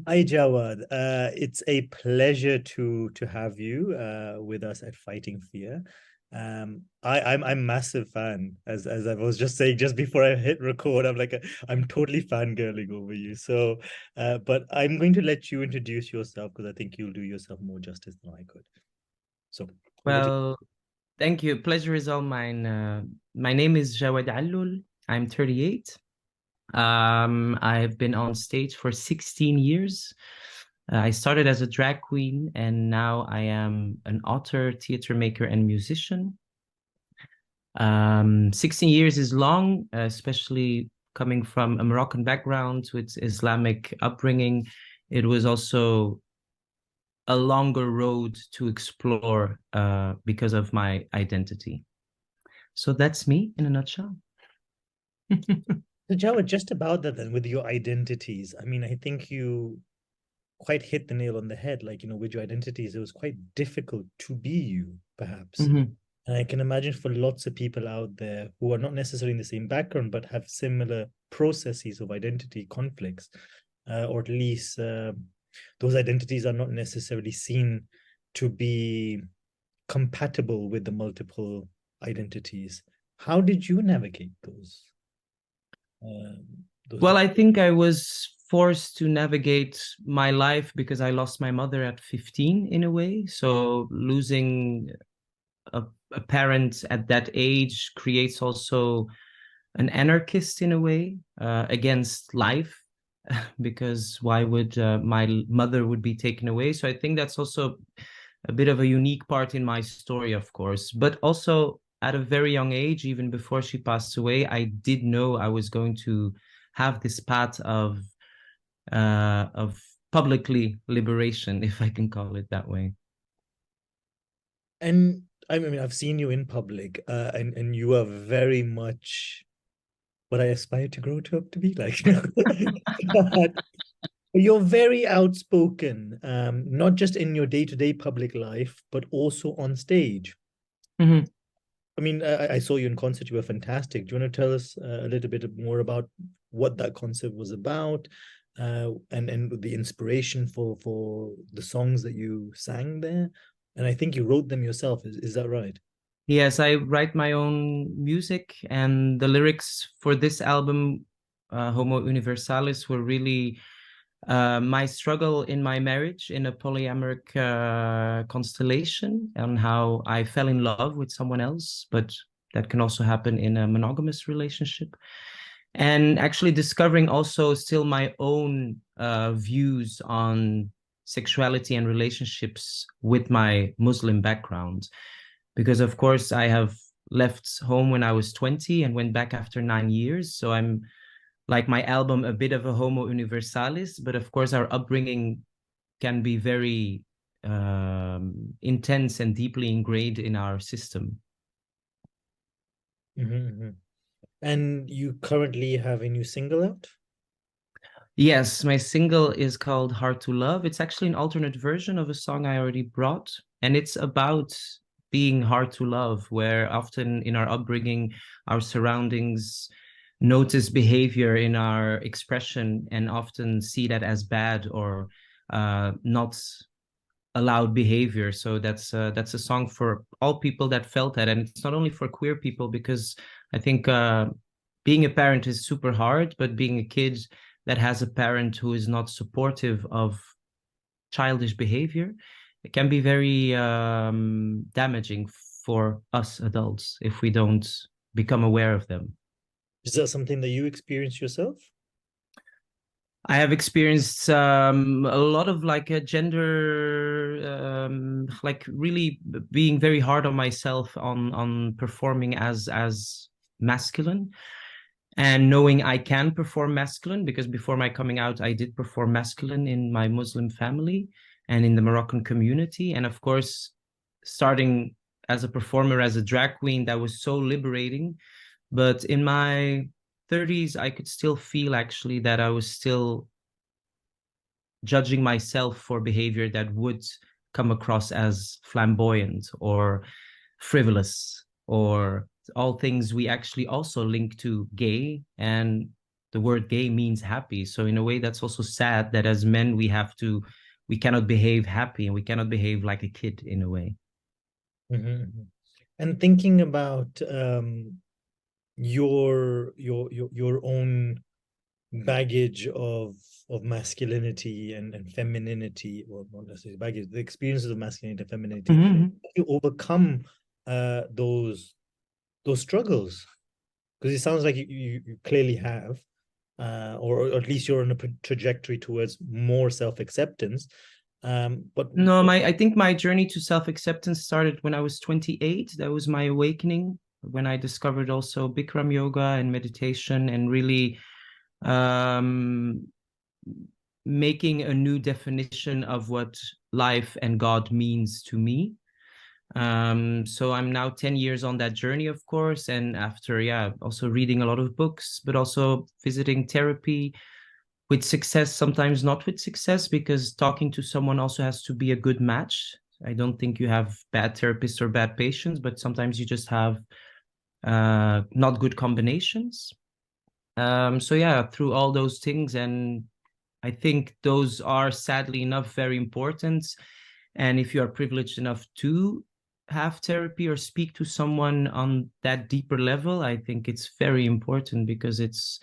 Hi Jawad. It's a pleasure to have you with us at Fighting Fear. I'm massive fan, as I was just saying just before I hit record. I'm totally fangirling over you. But I'm going to let you introduce yourself because I think you'll do yourself more justice than I could. So over to Well, thank you. Pleasure is all mine. My name is Jaouad Alloul. I'm 38. I've been on stage for 16 years. I started as a drag queen, and now I am an author, theater maker, and musician. 16 years is long, especially coming from a Moroccan background with Islamic upbringing. It was also a longer road to explore because of my identity. So that's me in a nutshell. So Jawad, just about that then with your identities. I mean, I think you quite hit the nail on the head. With your identities, it was quite difficult to be you, perhaps. Mhm. And I can imagine for lots of people out there who are not necessarily in the same background, but have similar processes of identity conflicts, or at least those identities are not necessarily seen to be compatible with the multiple identities. How did you navigate those Well, different? I think I was forced to navigate my life because I lost my mother at 15 in a way. So losing a parent at that age creates also an anarchist in a way against life because why would my mother would be taken away? So I think that's also a bit of a unique part in my story, of course. But also at a very young age, even before she passed away, I did know I was going to have this path of publicly liberation, if I can call it that way. And I mean, I've seen you in public, and you are very much what I aspire to grow to up to be like. But you're very outspoken, not just in your day-to-day public life, but also on stage. Mhm. I mean, I saw you in concert. You were fantastic. Do you want to tell us a little bit more about what that concert was about, and the inspiration for the songs that you sang there? And I think you wrote them yourself. Is that right? Yes, I write my own music, and the lyrics for this album, Homo Universalis, were really my struggle in my marriage in a polyamorous constellation, and how I fell in love with someone else, but that can also happen in a monogamous relationship. And actually discovering also still my own views on sexuality and relationships with my Muslim background because of course I have left home when I was 20 and went back after 9 years. So I'm like my album a bit of a homo universalis, but of course our upbringing can be very intense and deeply ingrained in our system. Mm-hmm. And you currently have a new single out? Yes, my single is called Hard to Love. It's actually an alternate version of a song I already brought, and it's about being hard to love, where often in our upbringing, our surroundings notice behavior in our expression and often see that as bad or not allowed behavior. So that's a song for all people that felt that, and it's not only for queer people because I think being a parent is super hard, but being a kid that has a parent who is not supportive of childish behavior, it can be very damaging for us adults if we don't become aware of them. Is that something that you experience yourself? I have experienced a lot of like a gender, like really being very hard on myself on performing as masculine and knowing I can perform masculine because before my coming out, I did perform masculine in my Muslim family and in the Moroccan community. And of course, starting as a performer, as a drag queen, that was so liberating. But in my 30s, I could still feel actually that I was still judging myself for behavior that would come across as flamboyant or frivolous or all things we actually also link to gay. And the word gay means happy. So in a way, that's also sad that as men we cannot behave happy and we cannot behave like a kid in a way. Mhm. And thinking about your own baggage of masculinity and femininity, or not necessarily baggage, the experiences of masculinity and femininity, Mhm. you overcome those struggles, because it sounds like you clearly have, or at least you're on a trajectory towards more self-acceptance. But No, I think my journey to self-acceptance started when I was 28. That was my awakening when I discovered also Bikram yoga and meditation and really um, making a new definition of what life and God means to me. So I'm now 10 years on that journey, of course, and after, yeah, also reading a lot of books, but also visiting therapy with success, sometimes not with success, because talking to someone also has to be a good match. I don't think you have bad therapists or bad patients, but sometimes you just have not good combinations. So yeah, through all those things, and I think those are sadly enough very important. And if you are privileged enough to have therapy or speak to someone on that deeper level, I think it's very important because it's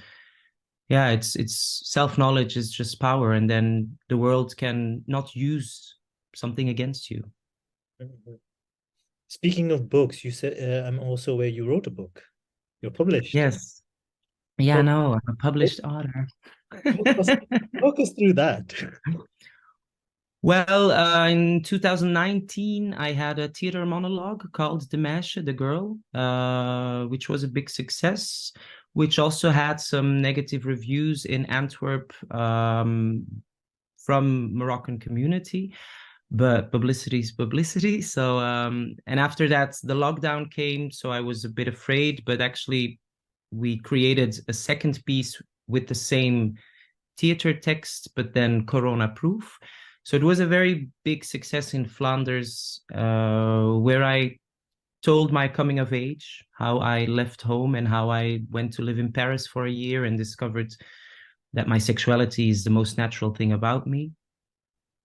self-knowledge is just power, and then the world can not use something against you. speaking of books, you said I'm also aware you wrote a book. You're published. Yes. Yeah, Talk, no, I'm a published author. talk us, talk us through that. Well, in 2019, I had a theater monologue called The Meisje, The Girl, which was a big success, which also had some negative reviews in Antwerp from Moroccan community, but publicity is publicity. So, and after that, the lockdown came, so I was a bit afraid, but actually, we created a second piece with the same theater text, but then Corona proof. So it was a very big success in Flanders, where I told my coming of age, how I left home and how I went to live in Paris for a year and discovered that my sexuality is the most natural thing about me.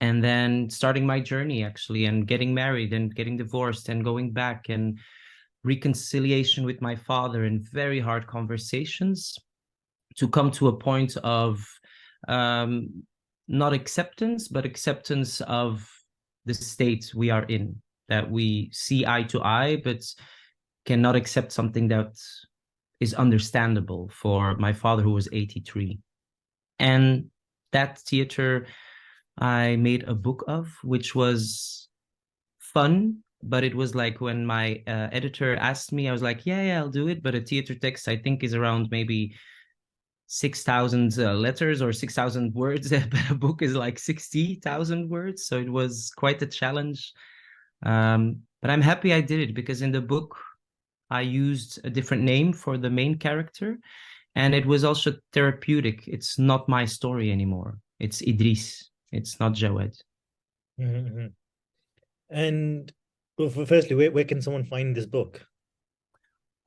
And then starting my journey actually, and getting married and getting divorced and going back and reconciliation with my father and very hard conversations to come to a point of um, not acceptance, but acceptance of the state we are in, that we see eye to eye, but cannot accept something that is understandable for my father, who was 83. And that theater I made a book of, which was fun. But it was like when my editor asked me, I was like, yeah, I'll do it. But a theater text, I think, is around maybe 6,000 letters or 6,000 words, but a book is like 60,000 words. So it was quite a challenge. But I'm happy I did it because in the book, I used a different name for the main character. And it was also therapeutic. It's not my story anymore. It's Idris. It's not Jawed. Mhm. And well, firstly, where can someone find this book?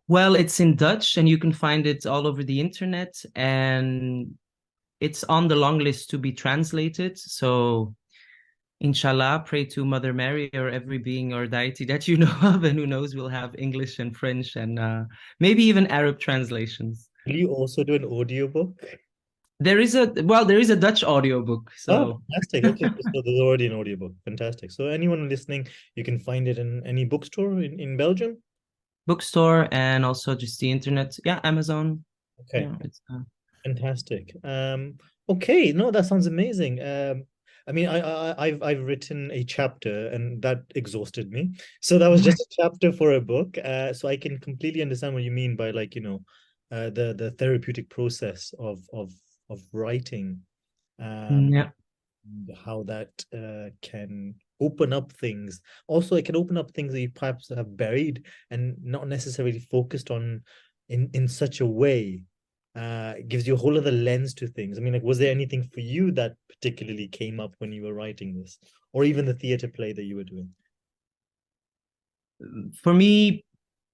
Well, it's in Dutch and you can find it all over the internet. And it's on the long list to be translated. So inshallah, pray to Mother Mary or every being or deity that you know of, and who knows, we'll have English and French and maybe even Arab translations. Will you also do an audiobook? There is a Dutch audiobook, Oh, so fantastic. Okay, so there's already an audiobook. Fantastic. So anyone listening, you can find it in any bookstore in Belgium? bookstore and also just the internet. Yeah, Amazon. Okay. Yeah, it's Fantastic. Okay, no, that sounds amazing. I mean, I've written a chapter and that exhausted me. So that was just a chapter for a book. So I can completely understand what you mean by like, the therapeutic process of writing. Um, yeah. how that can open up things. Also, it can open up things that you perhaps have buried and not necessarily focused on in such a way. It gives you a whole other lens to things. I mean, like, was there anything for you that particularly came up when you were writing this, or even the theater play that you were doing? For me,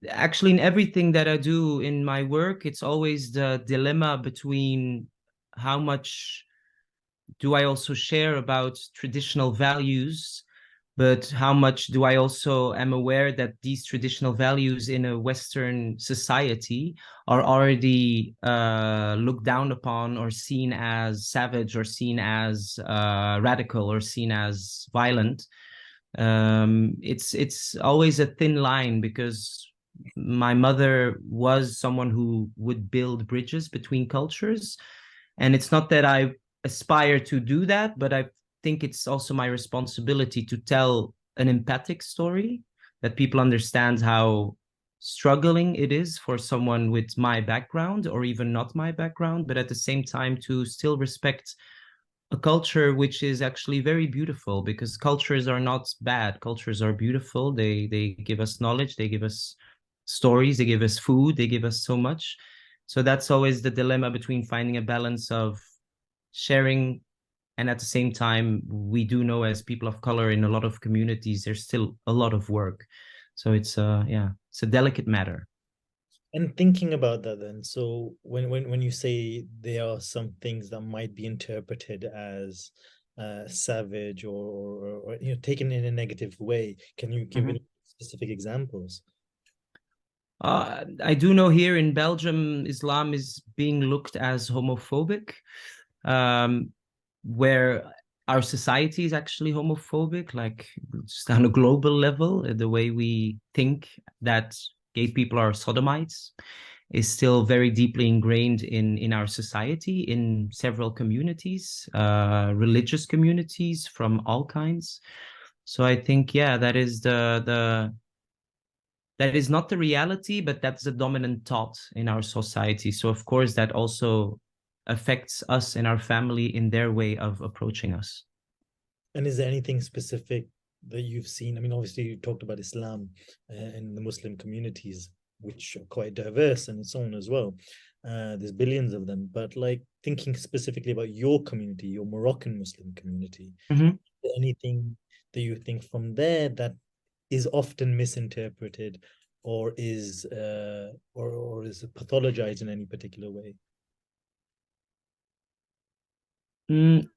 Actually, in everything that I do in my work, it's always the dilemma between how much do I also share about traditional values, but how much do I also am aware that these traditional values in a Western society are already looked down upon or seen as savage or seen as radical or seen as violent. It's always a thin line because my mother was someone who would build bridges between cultures, and it's not that I aspire to do that, but I think it's also my responsibility to tell an empathic story that people understand how struggling it is for someone with my background or even not my background, but at the same time to still respect a culture which is actually very beautiful, because cultures are not bad. Cultures are beautiful. They give us knowledge, they give us stories, they give us food, they give us so much. So that's always the dilemma between finding a balance of sharing, and at the same time we do know as people of color in a lot of communities there's still a lot of work. So it's yeah, it's a delicate matter. And thinking about that then, so when you say there are some things that might be interpreted as savage or you know taken in a negative way, can you give any Mhm. specific examples? I do know here in Belgium, Islam is being looked as homophobic, um, where our society is actually homophobic, like just on a global level, the way we think that gay people are sodomites is still very deeply ingrained in our society, in several communities, religious communities from all kinds. So I think, yeah, that is not the reality, but that's the dominant thought in our society. So of course that also affects us and our family in their way of approaching us. And is there anything specific that you've seen? I mean, obviously you talked about Islam and the Muslim communities, which are quite diverse and so on as well. There's billions of them, but like thinking specifically about your community, your Moroccan Muslim community, Mhm. anything that you think from there that is often misinterpreted or is pathologized in any particular way Mm,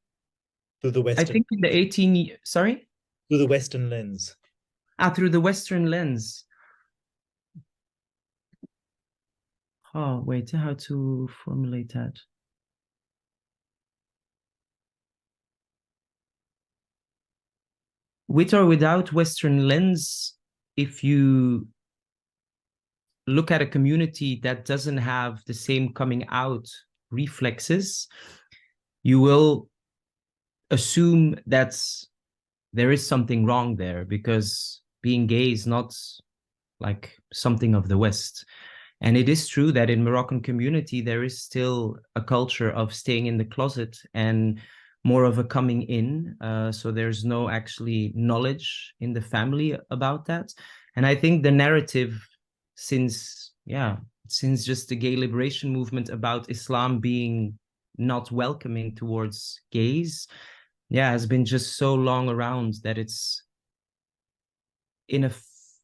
through the I Western think in the 18, sorry? through the Western lens. Through the Western lens. Oh, wait, how to formulate that? With or without Western lens, if you look at a community that doesn't have the same coming out reflexes, you will assume that there is something wrong there, because being gay is not like something of the West. And it is true that in Moroccan community, there is still a culture of staying in the closet and more of a coming in. So there's no actually knowledge in the family about that. And I think the narrative since, yeah, since just the gay liberation movement about Islam being not welcoming towards gays, yeah, has been just so long around that it's in a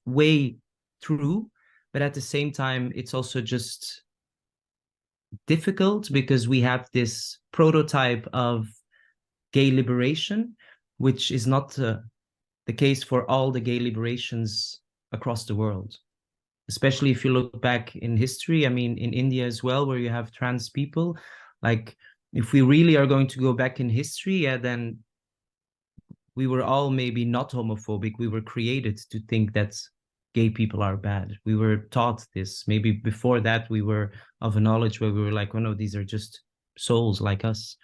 way true, but at the same time, it's also just difficult because we have this prototype of gay liberation, which is not the case for all the gay liberations across the world. Especially if you look back in history, I mean, in India as well, where you have trans people, like if we really are going to go back in history, yeah, then we were all maybe not homophobic. We were created to think that gay people are bad. We were taught this. Maybe before that, we were of a knowledge where we were like, oh no, these are just souls like us.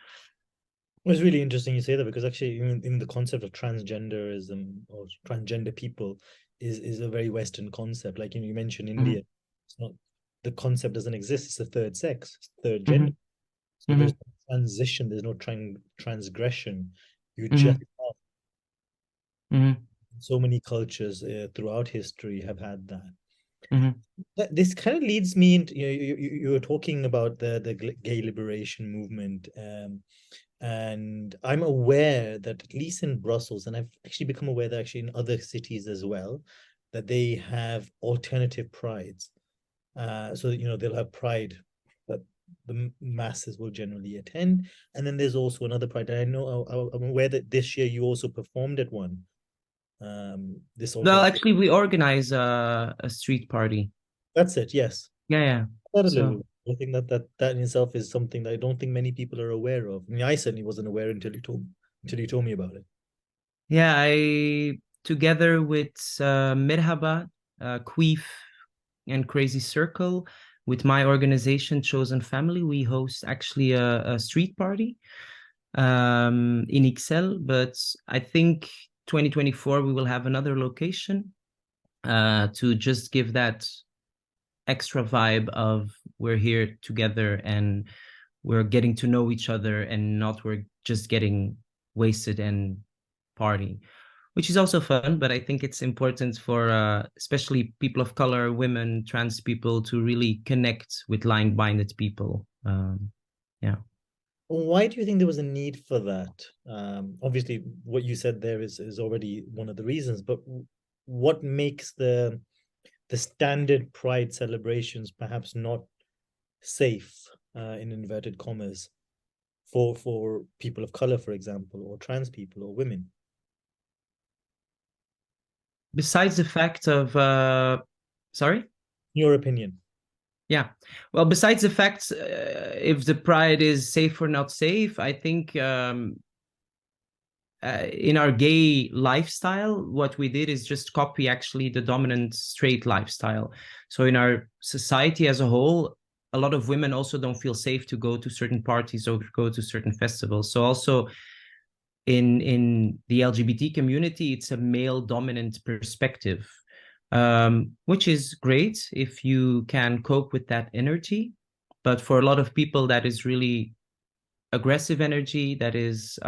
It's really interesting you say that because actually, in the concept of transgenderism or transgender people is a very Western concept. Like you mentioned India, Mm-hmm. it's not the concept doesn't exist. It's the third sex, it's third Mm-hmm. gender. So there's Mm-hmm. no transition, there's no transgression. You just Mm-hmm. Mm-hmm. so many cultures throughout history have had that. Mm-hmm. This kind of leads me into you were talking about the gay liberation movement, and I'm aware that at least in Brussels, and I've actually become aware that actually in other cities as well, that they have alternative prides. So you know they'll have pride that the masses will generally attend, and then there's also another pride. I know I'm aware that this year you also performed at one. This Well, alternative. actually, we organize a street party. That's it. Yes, Yeah, yeah. that a little. So I think that in itself is something that I don't think many people are aware of. I mean, I certainly wasn't aware until you told me about it. yeah, I together with Merhaba, Queef, and Crazy Circle, with my organization Chosen Family, we host actually a street party in Excel. But I think 2024 we will have another location to just give that extra vibe of we're here together and we're getting to know each other and not we're just getting wasted and party, which is also fun. But I think it's important for especially people of color, women, trans people to really connect with like-minded people. Yeah. Why do you think there was a need for that? Obviously, what you said there is already one of the reasons, but what makes the standard Pride celebrations perhaps not safe, in inverted commas, for people of color, for example, or trans people or women? Besides the fact of sorry. In your opinion? Yeah. Well, besides the fact if the pride is safe or not safe, I think in our gay lifestyle, what we did is just copy actually the dominant straight lifestyle. So in our society as a whole, a lot of women also don't feel safe to go to certain parties or go to certain festivals. So also in the LGBT community, it's a male dominant perspective, which is great if you can cope with that energy. But for a lot of people, that is really aggressive energy, that is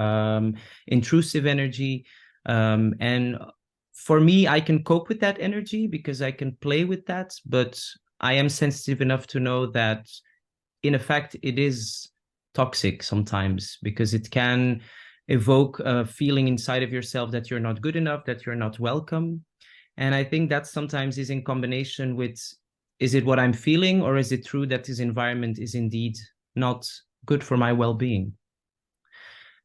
intrusive energy. And for me, I can cope with that energy because I can play with that, but I am sensitive enough to know that in effect, it is toxic sometimes because it can evoke a feeling inside of yourself that you're not good enough, that you're not welcome. And I think that sometimes is in combination with, is it what I'm feeling, or is it true that this environment is indeed not good for my well-being?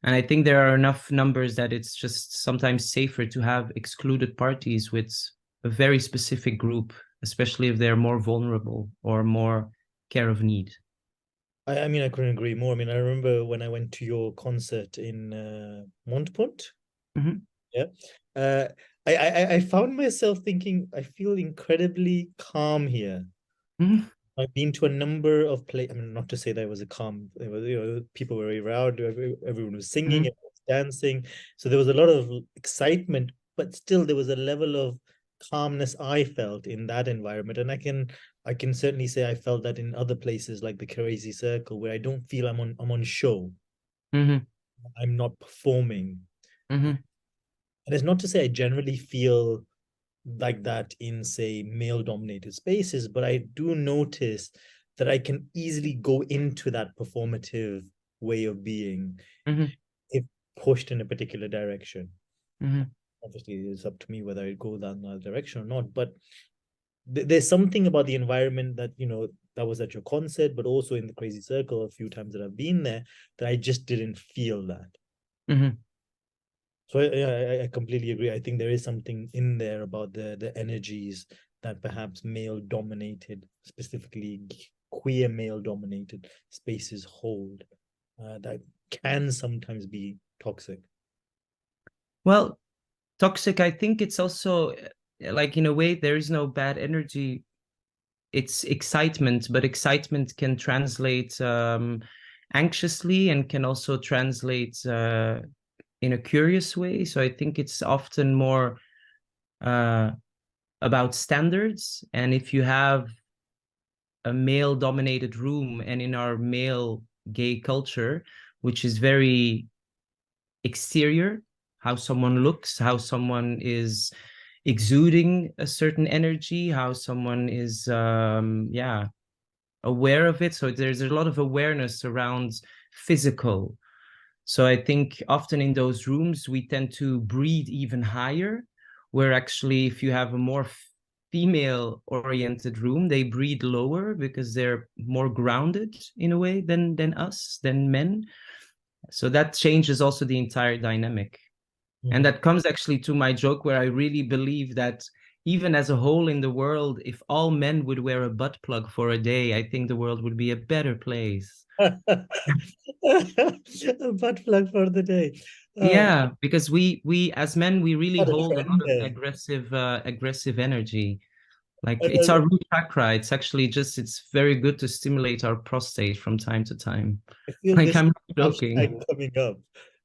And I think there are enough numbers that it's just sometimes safer to have excluded parties with a very specific group, especially if they're more vulnerable or more care of need. I mean, I couldn't agree more. I mean, I remember when I went to your concert in Montpont. Mhm. Yeah. Uh, I found myself thinking, I feel incredibly calm here. Mhm. I've been to a number of play. I mean, not to say that it was a calm. It was, you know, people were around. Everyone was singing, Mhm. everyone was dancing. So there was a lot of excitement, but still there was a level of calmness I felt in that environment. And I can certainly say I felt that in other places like the Crazy Circle, where I don't feel I'm on show. Mhm. I'm not performing. Mhm. And it's not to say I generally feel like that in, say, male dominated spaces, but I do notice that I can easily go into that performative way of being Mhm. if pushed in a particular direction. Mhm. Obviously, it's up to me whether I go that direction or not. But there's something about the environment that, you know, that was at your concert, but also in the Crazy Circle a few times that I've been there, that I just didn't feel that. Mhm. So I completely agree. I think there is something in there about the energies that perhaps male dominated, specifically queer male dominated spaces hold, that can sometimes be toxic. Well, toxic, I think it's also like in a way there is no bad energy. It's excitement, but excitement can translate anxiously and can also translate in a curious way. So I think it's often more uh, about standards. And if you have a male dominated room, and in our male gay culture, which is very exterior, how someone looks, how someone is exuding a certain energy, how someone is yeah, aware of it. So there's a lot of awareness around physical. So I think often in those rooms we tend to breathe even higher, where actually if you have a more female-oriented room, they breathe lower because they're more grounded in a way than us, than men. So that changes also the entire dynamic. And that comes actually to my joke where I really believe that even as a whole in the world, if all men would wear a butt plug for a day, I think the world would be a better place. A butt plug for the day. Yeah, because we as men, we really What a hold a lot trend of there. aggressive energy. Like And it's our root chakra. It's actually just, it's very good to stimulate our prostate from time to time. I feel Like, this I'm not joking. hashtag coming up.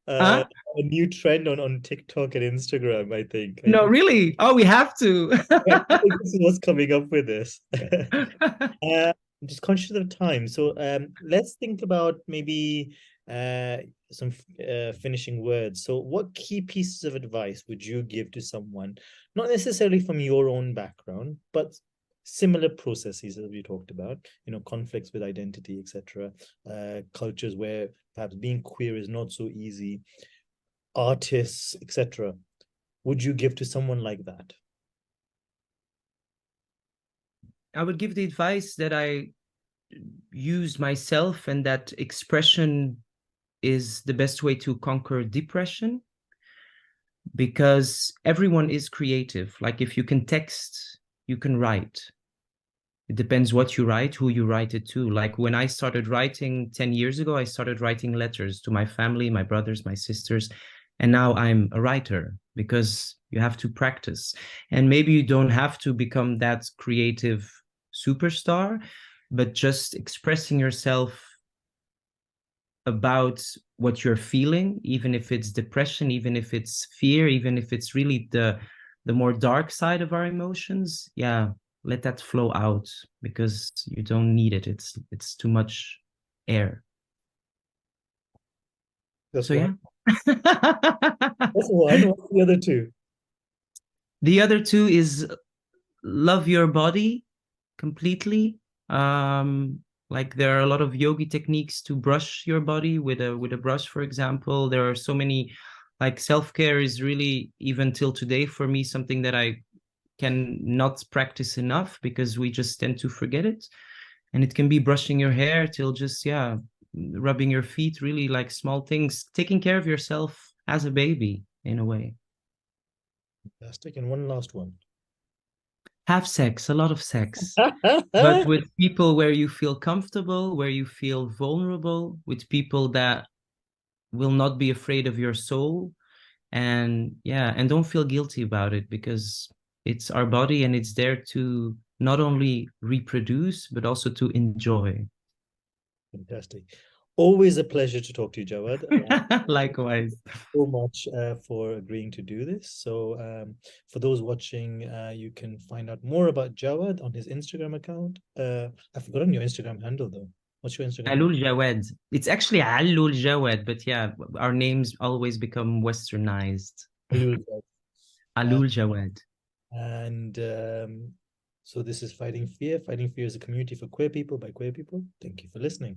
Uh, Huh? a new trend on TikTok and Instagram, I think. I No, think, really? Oh, we have to. I think this is what's coming up with this. I'm just conscious of time. So let's think about maybe uh, some finishing words. So what key pieces of advice would you give to someone, not necessarily from your own background, but similar processes as we talked about, conflicts with identity, etc., cultures where perhaps being queer is not so easy, artists, etc. Would you give to someone like that? I would give the advice that I use myself, and that expression is the best way to conquer depression, because everyone is creative. Like, if you can text, you can write. It depends what you write, who you write it to. Like, when I started writing 10 years ago, I started writing letters to my family, my brothers, my sisters. And now I'm a writer, because you have to practice. And maybe you don't have to become that creative superstar, but just expressing yourself about what you're feeling, even if it's depression, even if it's fear, even if it's really the more dark side of our emotions. Yeah, let that flow out, because you don't need it. It's too much air. That's So one. yeah. That's one. What's the other two? The other two is love your body completely. Um, like, there are a lot of yogi techniques to brush your body with a brush, for example. There are so many, like, self-care is really, even till today, for me, something that I can not practice enough, because we just tend to forget it. And it can be brushing your hair till just, yeah, rubbing your feet, really like small things, taking care of yourself as a baby in a way. Fantastic. And one last one. Have sex, a lot of sex, but with people where you feel comfortable, where you feel vulnerable, with people that will not be afraid of your soul. And yeah, and don't feel guilty about it, because it's our body and it's there to not only reproduce, but also to enjoy. Fantastic. Always a pleasure to talk to you, Jawad. Likewise. So much for agreeing to do this. So, for those watching, you can find out more about Jawad on his Instagram account. I've forgotten your Instagram handle though. What's your Instagram handle? Alul Jawad. It's actually Alul Jawad, but yeah, our names always become westernized. Alul Jawad. Uh, Alul Jawad. and so this is Fighting Fear. Fighting Fear is a community for queer people by queer people. Thank you for listening.